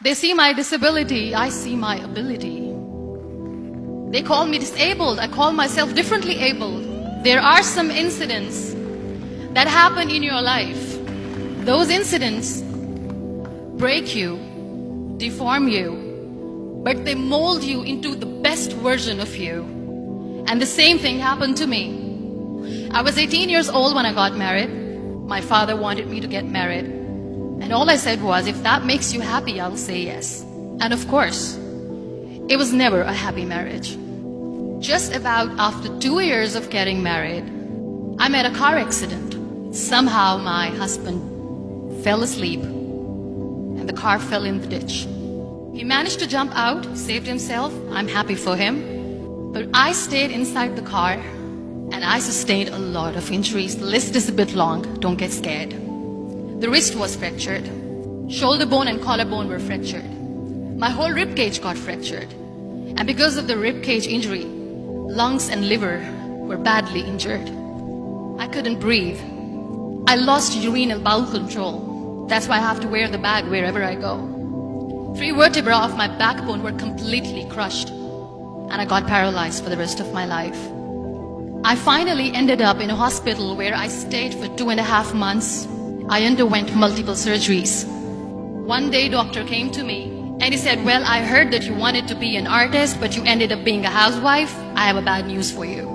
They see my disability, I see my ability. They call me disabled, I call myself differently abled. There are some incidents that happen in your life. Those incidents break you, deform you, but they mold you into the best version of you. And the same thing happened to me. I was 18 years old when I got married. My father wanted me to get married. And all I said was, if that makes you happy, I'll say yes. And of course, it was never a happy marriage. Just about after 2 years of getting married, I met a car accident. Somehow my husband fell asleep and the car fell in the ditch. He managed to jump out, saved himself. I'm happy for him. But I stayed inside the car and I sustained a lot of injuries. The list is a bit long, don't get scared. The wrist was fractured. Shoulder bone and collarbone were fractured. My whole rib cage got fractured. And because of the rib cage injury, lungs and liver were badly injured. I couldn't breathe. I lost urine and bowel control. That's why I have to wear the bag wherever I go. 3 vertebrae of my backbone were completely crushed. And I got paralyzed for the rest of my life. I finally ended up in a hospital where I stayed for 2.5 months. I underwent multiple surgeries. One day, doctor came to me and he said, well, I heard that you wanted to be an artist, but you ended up being a housewife. I have a bad news for you.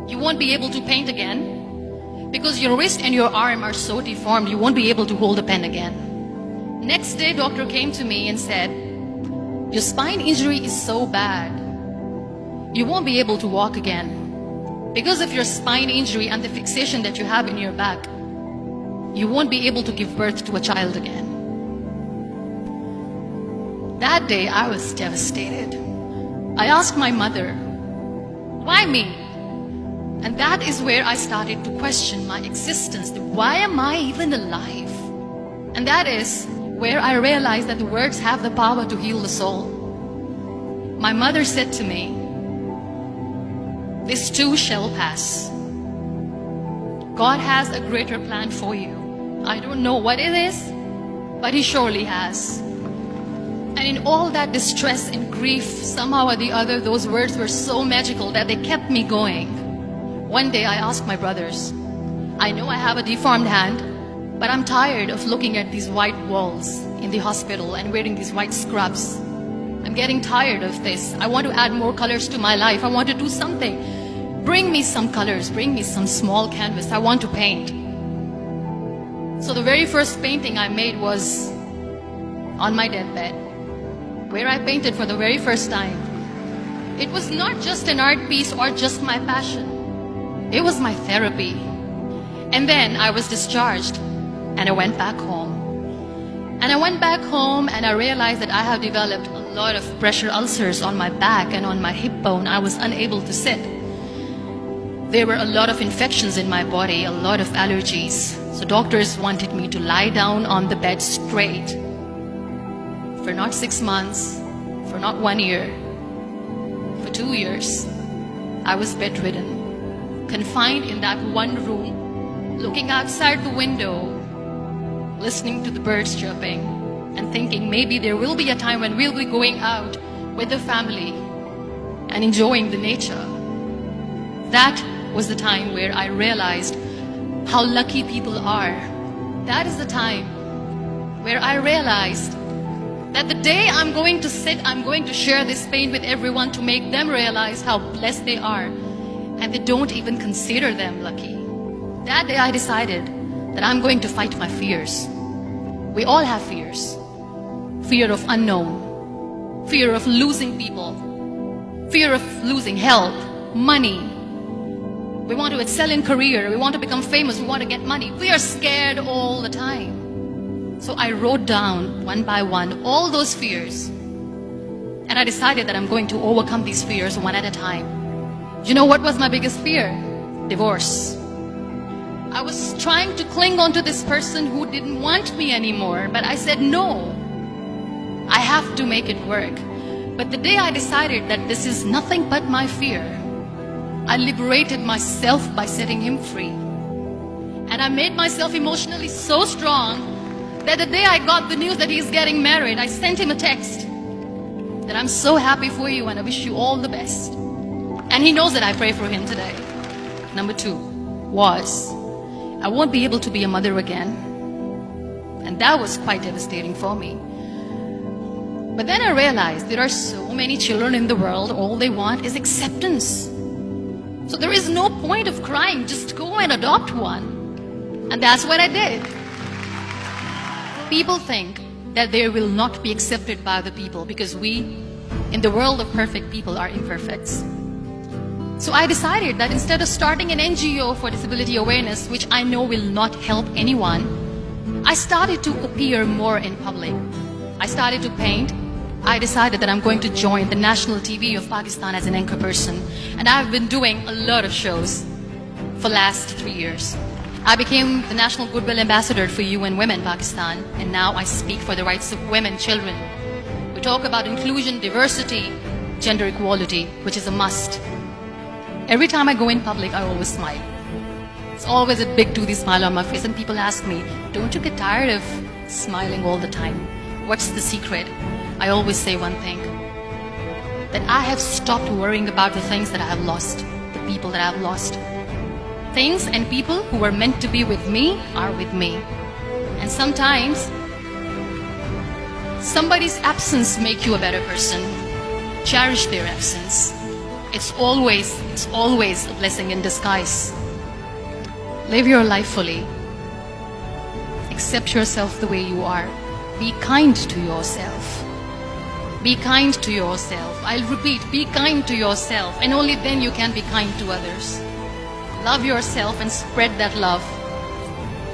You won't be able to paint again because your wrist and your arm are so deformed, you won't be able to hold a pen again. Next day, doctor came to me and said, your spine injury is so bad, you won't be able to walk again. Because of your spine injury and the fixation that you have in your back, you won't be able to give birth to a child again. That day, I was devastated. I asked my mother, why me? And that is where I started to question my existence. Why am I even alive? And that is where I realized that the words have the power to heal the soul. My mother said to me, this too shall pass. God has a greater plan for you. I don't know what it is, but He surely has. And in all that distress and grief, somehow or the other, those words were so magical that they kept me going. One day I asked my brothers, I know I have a deformed hand, but I'm tired of looking at these white walls in the hospital and wearing these white scrubs. I'm getting tired of this. I want to add more colors to my life. I want to do something. Bring me some colors, bring me some small canvas. I want to paint. So the very first painting I made was on my deathbed, where I painted for the very first time. It was not just an art piece or just my passion. It was my therapy. And then I was discharged and I went back home. And I went back home and I realized that I have developed a lot of pressure ulcers on my back and on my hip bone. I was unable to sit. There were a lot of infections in my body, a lot of allergies. So doctors wanted me to lie down on the bed straight for not 6 months, for not 1 year, for 2 years. I was bedridden, confined in that one room, looking outside the window, listening to the birds chirping, and thinking maybe there will be a time when we'll be going out with the family and enjoying the nature. That was the time where I realized how lucky people are. That is the time where I realized that the day I'm going to sit, I'm going to share this pain with everyone to make them realize how blessed they are, and they don't even consider them lucky. That day I decided that I'm going to fight my fears. We all have fears. Fear of unknown, fear of losing people, fear of losing health, money. We want to excel in career, we want to become famous, we want to get money. We are scared all the time. So I wrote down one by one all those fears. And I decided that I'm going to overcome these fears one at a time. You know what was my biggest fear? Divorce. I was trying to cling on to this person who didn't want me anymore, but I said no. I have to make it work. But the day I decided that this is nothing but my fear, I liberated myself by setting him free. And I made myself emotionally so strong that the day I got the news that he's getting married, I sent him a text that I'm so happy for you and I wish you all the best. And he knows that I pray for him today. Number 2 was, I won't be able to be a mother again. And that was quite devastating for me. But then I realized there are so many children in the world, all they want is acceptance. So there is no point of crying, just go and adopt one. And that's what I did. People think that they will not be accepted by the people because we, in the world of perfect people, are imperfects. So I decided that instead of starting an NGO for disability awareness, which I know will not help anyone, I started to appear more in public. I started to paint. I decided that I'm going to join the national TV of Pakistan as an anchor person. And I've been doing a lot of shows for the last 3 years. I became the National Goodwill Ambassador for UN Women Pakistan. And now I speak for the rights of women, children. We talk about inclusion, diversity, gender equality, which is a must. Every time I go in public, I always smile. It's always a big toothy smile on my face. And people ask me, don't you get tired of smiling all the time? What's the secret? I always say one thing, that I have stopped worrying about the things that I have lost, the people that I have lost. Things and people who were meant to be with me are with me. And sometimes, somebody's absence makes you a better person. Cherish their absence. It's always a blessing in disguise. Live your life fully. Accept yourself the way you are. Be kind to yourself. Be kind to yourself. I'll repeat, be kind to yourself, and only then you can be kind to others. Love yourself and spread that love.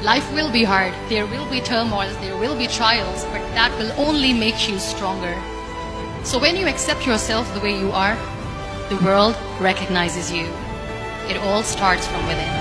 Life will be hard. There will be turmoils, there will be trials, but that will only make you stronger. So when you accept yourself the way you are, the world recognizes you. It all starts from within.